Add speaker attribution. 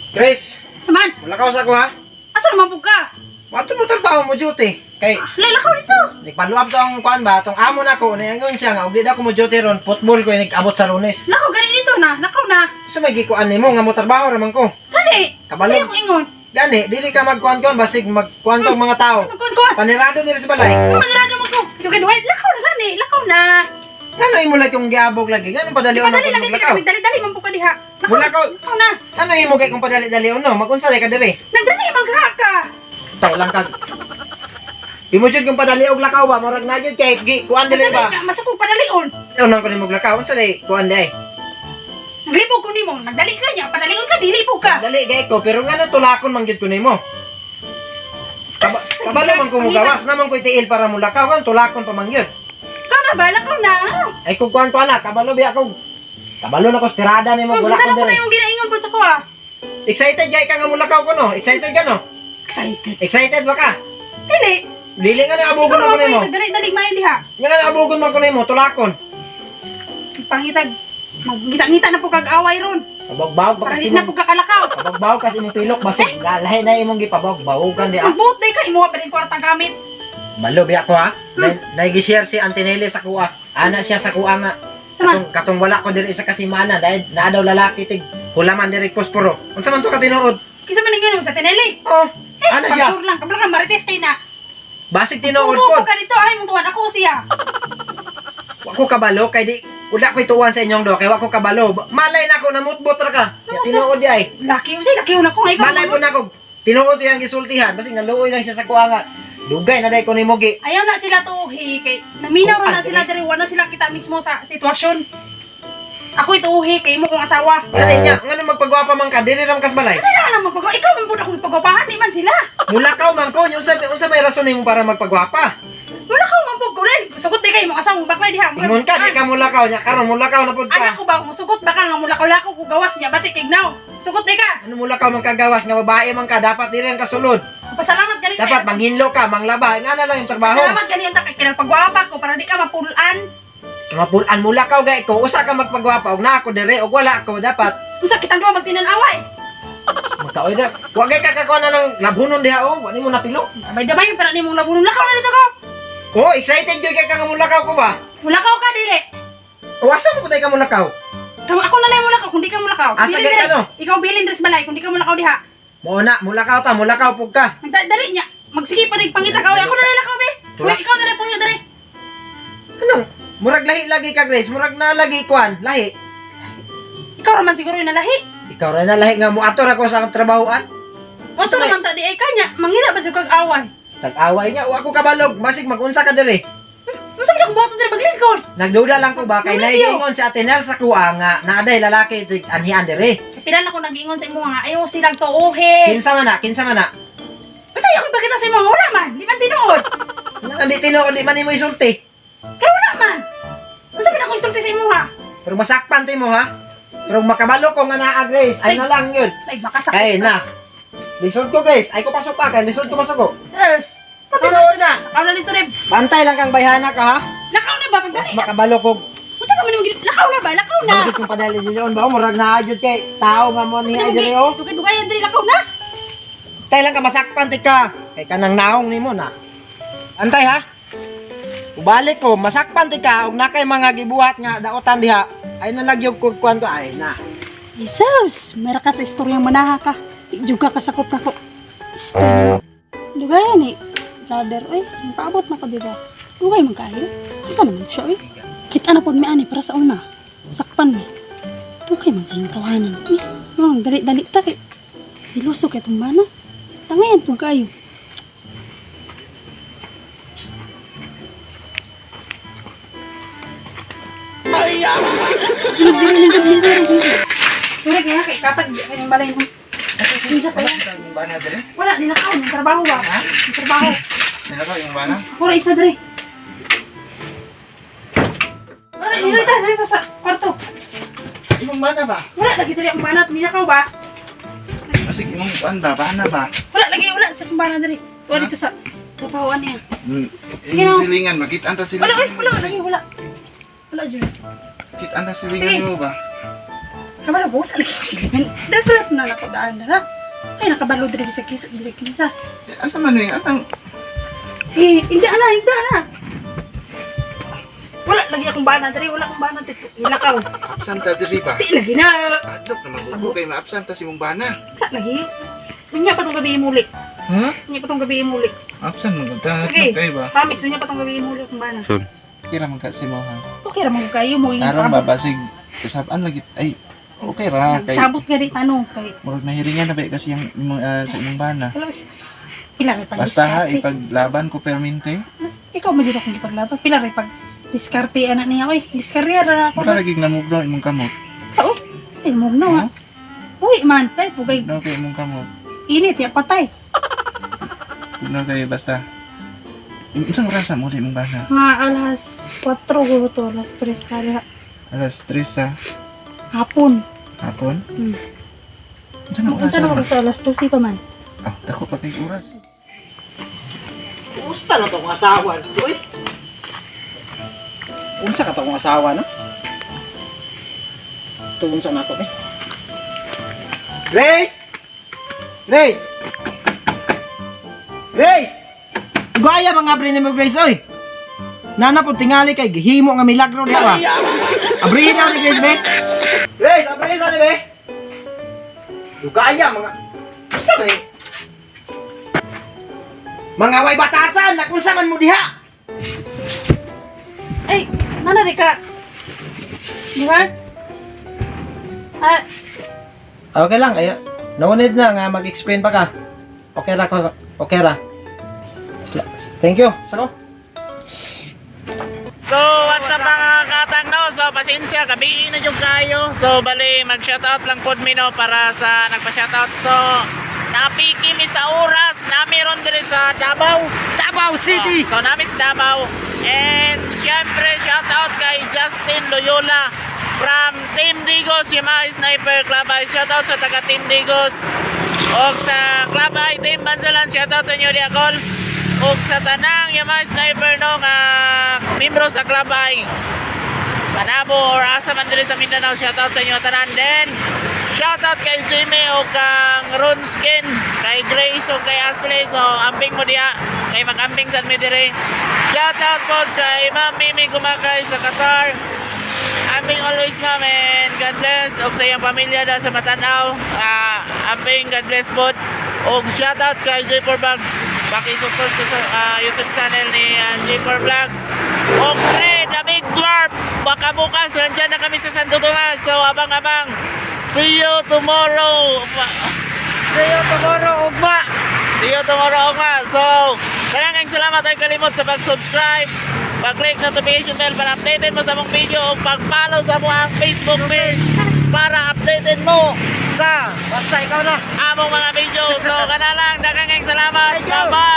Speaker 1: Chris,
Speaker 2: Saman,
Speaker 1: wala ka sa ko ha?
Speaker 2: asa naman po ka?
Speaker 1: Wato mo trabaho mo duty. Kay
Speaker 2: Lakaw dito.
Speaker 1: nagpaluab tong kuan ba, tong amo nako niingon siya nga ug di na ko mo duty ron, football ko nag-abot sa Lunes.
Speaker 2: Lakaw gani dito na, lakaw na.
Speaker 1: So may gikuan nimo nga mo trabaho raman ko.
Speaker 2: Gani.
Speaker 1: Kabalo.
Speaker 2: Sa'yo ko ingon.
Speaker 1: Gani, dili ka magkuan-kuan basig magkuan tong mga tao.
Speaker 2: Magkuhan-kuhan.
Speaker 1: Panirado diri sa balay.
Speaker 2: Manirado mo ko. Ito kay Dwight, lakaw na gani, lakaw na.
Speaker 1: Ano imo lang yung giabog lagi? Ngano padali on
Speaker 2: Padali
Speaker 1: ako
Speaker 2: lagi
Speaker 1: maglakaw?
Speaker 2: ka, dali-dali man po ka diha.
Speaker 1: Wala ka.
Speaker 2: Lakaw na.
Speaker 1: Ano imo kay kung padali-dali no? Magunsa ka diri.
Speaker 2: Nagdali man ka.
Speaker 1: Taw lang ka. Imo jud kung padali og lakaw ba, murag na jud kay kuan dili ba?
Speaker 2: Masakog padalion.
Speaker 1: Unang ko nimo lakaw, unsa day kuan day?
Speaker 2: Naglibog ko nimo, nagdali ka niya, padalion ka, dili po ka.
Speaker 1: Dali gay ko, pero ngano tulakon man jud ko nimo. Kabalo man ko mo gawas, naman ko itiil para mo lakaw kan tulakon pa man gyud.
Speaker 2: Ikaw na ba, lakaw na.
Speaker 1: Ay kung kuan ko ana, kabalo biya ko. Kabalo na ko stirada nimo wala
Speaker 2: Saan
Speaker 1: ko
Speaker 2: ako na
Speaker 1: diri.
Speaker 2: yung ginaingon po sa ko ah?
Speaker 1: Excited jay ka nga mo lakaw ko no? Excited ka no?
Speaker 2: Excited.
Speaker 1: Excited ba ka?
Speaker 2: Dili.
Speaker 1: Dili nga na abugon
Speaker 2: Ikaw
Speaker 1: man ko nimo.
Speaker 2: naman dali main diha.
Speaker 1: Nga na abugon man ko nimo tulakon.
Speaker 2: Pangitag. Magngita-ngita na po kag away ron.
Speaker 1: Abog-bawog ba
Speaker 2: Para
Speaker 1: kasi
Speaker 2: di na po kakalakaw.
Speaker 1: abog-bawog kasi imong pilok basig lahi na imong gipabog-bawogan di ah.
Speaker 2: Magbuot na ka, imuha pa rin kwarta gamit.
Speaker 1: Balo biya ko ha. Nagi-share si Antinelli sa kuha. Ana siya sa kuha nga.
Speaker 2: Sama.
Speaker 1: Katong wala ko diri sa kasimana dahil naa daw lalaki tig hulaman diri posporo. Unsa man to ka tinuod?
Speaker 2: Kisa man nga sa Tinelli.
Speaker 1: Oh, ano siya?
Speaker 2: Pagsure lang, kabla ka marites kay na.
Speaker 1: Basig tinuod
Speaker 2: Tuto
Speaker 1: po.
Speaker 2: ka dito, ay mong tuwan ako siya.
Speaker 1: Wa ko kabalo kay di wala ko ituwan sa inyong do kay wa ko kabalo. Malay na ko namutbot ra ka. Ya tinuod di ay.
Speaker 2: Laki mo siya, laki mo na ko.
Speaker 1: Malay po na ko. Tinuod yang gisultihan basig naluoy lang siya sa kuha nga. Dugay na day ko nimo gi.
Speaker 2: Ayaw na sila tuhi kay naminaw na sila diri wala sila kita mismo sa sitwasyon. Ako ituhi kay mo kong asawa.
Speaker 1: Gani nya, ngano magpagwapa man ka diri ram kas balay.
Speaker 2: Kasi na lang magpagawa. Ikaw man po na akong pagwapahan, di man sila.
Speaker 1: Mulakaw man ko, unsa may rason nimo para magpagwapa?
Speaker 2: Wala ka man po ko rin. Sugot di kayo mong asawang baklay diha.
Speaker 1: Ingon ka di ka mulakaw nya karon mulakaw na pud
Speaker 2: Anak
Speaker 1: ka.
Speaker 2: ko ba kung sugot baka nga mulakaw-lakaw ko gawas niya batik ignaw. Sugot di ka.
Speaker 1: Ano mulakaw man kagawas nga babae man ka dapat diri ang kasulod.
Speaker 2: Pasalamat gani
Speaker 1: Dapat manghinlo ka, manglaba, nga na lang yung trabaho.
Speaker 2: Salamat gani unta kay pinagpagwapa ko para di ka mapulan.
Speaker 1: Mapulan mulakaw gay ko, usa ka magpagwapa og na ako diri og wala ako dapat.
Speaker 2: Unsa kitang duha magtinanaway.
Speaker 1: Magkaoy na. Wa gay ka kakuha na ng labunon diha oh, wa nimo napilo.
Speaker 2: Damay-damay para nimong labunong lakaw na dito ko.
Speaker 1: Oh, excited jud kay ka nga mulakaw ko ba?
Speaker 2: Mulakaw ka dili.
Speaker 1: O asa mo putay ka mulakaw?
Speaker 2: Ako na lang mulakaw kung di ka mulakaw.
Speaker 1: Asa
Speaker 2: Dili,
Speaker 1: gay
Speaker 2: dili.
Speaker 1: ka no?
Speaker 2: Ikaw bilin dres balay kung di ka mulakaw diha.
Speaker 1: Mo na, mulakaw ta, mulakaw pug ka.
Speaker 2: Nagdali niya. Magsige pa rig pangita ka. Ako na lang lakaw be.
Speaker 1: Tula.
Speaker 2: Uy, ikaw na lang puyo dali.
Speaker 1: Ano? Murag lahi lagi ka, Grace. Murag na lagi kuan, lahi.
Speaker 2: Ikaw raman siguro yung nalahi.
Speaker 1: Ikaw ra na lahi nga mo ator ako sa trabahoan.
Speaker 2: Unsa
Speaker 1: May-
Speaker 2: naman ta di ay kanya. Mangina ba jud kag away.
Speaker 1: Tag-away niya, wa ko kabalog, basig magunsa ka diri.
Speaker 2: Unsa man ako buhaton diri maglingkod?
Speaker 1: Nagduda lang ko ba kay
Speaker 2: Ano
Speaker 1: naiingon si Ate Nel sa kuha nga naaday lalaki tig anhian diri.
Speaker 2: Pilan ako nag-ingon sa imo nga ayaw silang tuuhin.
Speaker 1: Kinsa man na, kinsa man na.
Speaker 2: Unsa yung ipakita sa imo nga wala man. Di man tinuod.
Speaker 1: Hindi tinuod di man nimo isulti.
Speaker 2: Kaya wala man. Unsa man ako isulti sa imo ha?
Speaker 1: Pero masakpan ti mo ha. Pero makabalo ko nga naa Grace, ay na lang yun.
Speaker 2: Ay baka sakit.
Speaker 1: Kay na. Lisod ko Grace, ay ko pasok pa kay lisod ko pasok ko.
Speaker 2: Yes.
Speaker 1: Tinuod na.
Speaker 2: Lakaw na dito rin.
Speaker 1: Bantay lang kang bayhana ka ha.
Speaker 2: Lakaw na ba?
Speaker 1: Mas
Speaker 2: Pagdali.
Speaker 1: makabalo ko.
Speaker 2: Unsa ka man yung lakaw na ba? Lakaw na.
Speaker 1: Bakit kung padali diyon ba murag na jud kay tao nga mo ni ay diri oh.
Speaker 2: Dugay-dugayan diri lakaw na.
Speaker 1: Tay lang ka masakpan ti ka. Kay kanang naong nimo na. Antay ha. Ubalik ko, masakpan ti ka og nakay mga gibuhat nga daotan diha. Ay nalagyog ko kuan ko ay na.
Speaker 2: Jesus, mera ka sa istoryang manaha ka. Juga kasakop na ko. Istorya. Dugayan ni. Brother, oy, paabot na ko diba? Dugay man kayo. Asa naman siya, oy? Kita na po may ani para sa una. Sakpan mi. Dugay man kayong tawanan. Dali-dali ta kay. Ilusok itong bana. Tangayan po kayo. Sorry kaya kay kapag kanyang balay mo. Isa pa yan.
Speaker 3: Yung bana dali?
Speaker 2: Wala, ninakaw. May trabaho ba? May trabaho.
Speaker 3: Nilakaw yung bana?
Speaker 2: Wala, isa dali. Wala, nilita sa kwarto.
Speaker 3: Yung bana ba?
Speaker 2: Wala, lagi dali ang banat. Ninakaw ba?
Speaker 3: Kasi yung bana ba?
Speaker 2: Wala, lagi wala sa kumbana dali. Wala dito sa trabahoan niya.
Speaker 3: Yung silingan, makita anta
Speaker 2: Wala,
Speaker 3: silingan.
Speaker 2: wala, lagi wala. Wala, Jun.
Speaker 3: Makita anta silingan mo ba?
Speaker 2: Kamala, wala, lagi ko silingan. Dapat na ako daan na. Ay, nakabalo diri sa kisa.
Speaker 3: Asa man eh? Atang...
Speaker 2: Sige, igda na. Wala lagi akong bana diri, wala akong bana dito. Ilakaw.
Speaker 3: Absent ta diri ba?
Speaker 2: Di lagi na.
Speaker 3: Adlok naman ko kay ma-absent ta si mong bana.
Speaker 2: Wala lagi. Dunya pa tong gabi imuli.
Speaker 3: Ha?
Speaker 2: Dunya pa tong gabi imuli.
Speaker 3: Absent mo ta.
Speaker 2: Okay.
Speaker 3: Kay ba?
Speaker 2: Tamis, dunya pa tong gabi imuli akong bana.
Speaker 3: Kira man ka si mo ha.
Speaker 2: Okay ra mo kayo mo yung
Speaker 3: Aron
Speaker 2: sabot.
Speaker 3: ba basig kasaban lagi ay okay ra kay
Speaker 2: Sabot ka di ano kay.
Speaker 3: murag mahiringan na ba kasi yung sa imong bana.
Speaker 2: Pila ray pag
Speaker 3: Basta ha ipaglaban ko permente.
Speaker 2: Ikaw mo dito kung ipaglaban. Pila ray pag diskarte anak niya oy. Diskarte ra ako.
Speaker 3: Para lagi namugno imong kamot.
Speaker 2: Oo. Ay mo no ha. Uy man, tay pugay.
Speaker 3: No kay imong kamot.
Speaker 2: Init ya patay.
Speaker 3: No kay basta. Isang oras mo di mong bana.
Speaker 2: Mga alas 4 ko to, alas 3 kaya
Speaker 3: Alas 3 sa
Speaker 2: hapon.
Speaker 3: hapon.
Speaker 2: Hmm.
Speaker 3: Ano oras
Speaker 2: Punta na
Speaker 3: mo?
Speaker 2: ko sa alas 12 pa man.
Speaker 3: Ah, dako pa kay oras.
Speaker 1: Kumusta na tong asawa nito eh? Unsa ka tong asawa no? Unsa na ako eh? Grace! Grace! Grace! Gaya mga abri ni mo Grace oy. Nana po tingali kay gihimo nga milagro diha ba? Abri na ni Grace be. Grace, abri na ni be. Gaya mga Unsa ba eh? Mga way batasan, nakunsa man mo diha.
Speaker 2: Ay, nanari ka. Di ba? Ah,
Speaker 1: Okay lang, ay no need na nga mag-explain pa ka. Okay ra ko, okay ra. Thank you. Sako.
Speaker 4: So, what's up mga katang no? So, pasensya, gabi na yung kayo. So, bali, mag-shoutout lang po mi no para sa nagpa-shoutout. So, napiki mi sa oras, namiron din sa Davao.
Speaker 1: Davao City.
Speaker 4: So, nami sa Davao. And, syempre, shoutout kay Justin Loyola from Team Digos, yung mga Sniper Club ay shoutout sa taga Team Digos. O sa Club ay Team Bansalan, shoutout sa inyo Diakol. O sa tanang yung mga sniper no nga membro sa club ay Panabo or asa man diri sa Mindanao, shoutout sa inyo tanan. Then shoutout kay Jimmy o kang Runskin, kay Grace o kay Ashley. So amping mo diya kay mag-amping sa mi diri. Shoutout po kay Ma'am Mimi Gumakay sa Qatar. Amping always ma'am and God bless. O sa iyang pamilya da sa Matanaw, amping God bless po. O shoutout kay J4 Vlogs, pakisupport sa YouTube channel ni J4 Vlogs. O pre, the big dwarf, baka bukas nandiyan na kami sa Santo Tomas. So abang-abang, see you tomorrow.
Speaker 1: See you tomorrow, ugma.
Speaker 4: See you tomorrow ugma. So maraming salamat ay kalimot sa pag-subscribe, pag-click notification bell para updated mo sa mong video o pag-follow sa mong Facebook page para updated mo
Speaker 1: Sa, basta ikaw na.
Speaker 4: among mga video. So kana lang, daghang salamat. Bye-bye.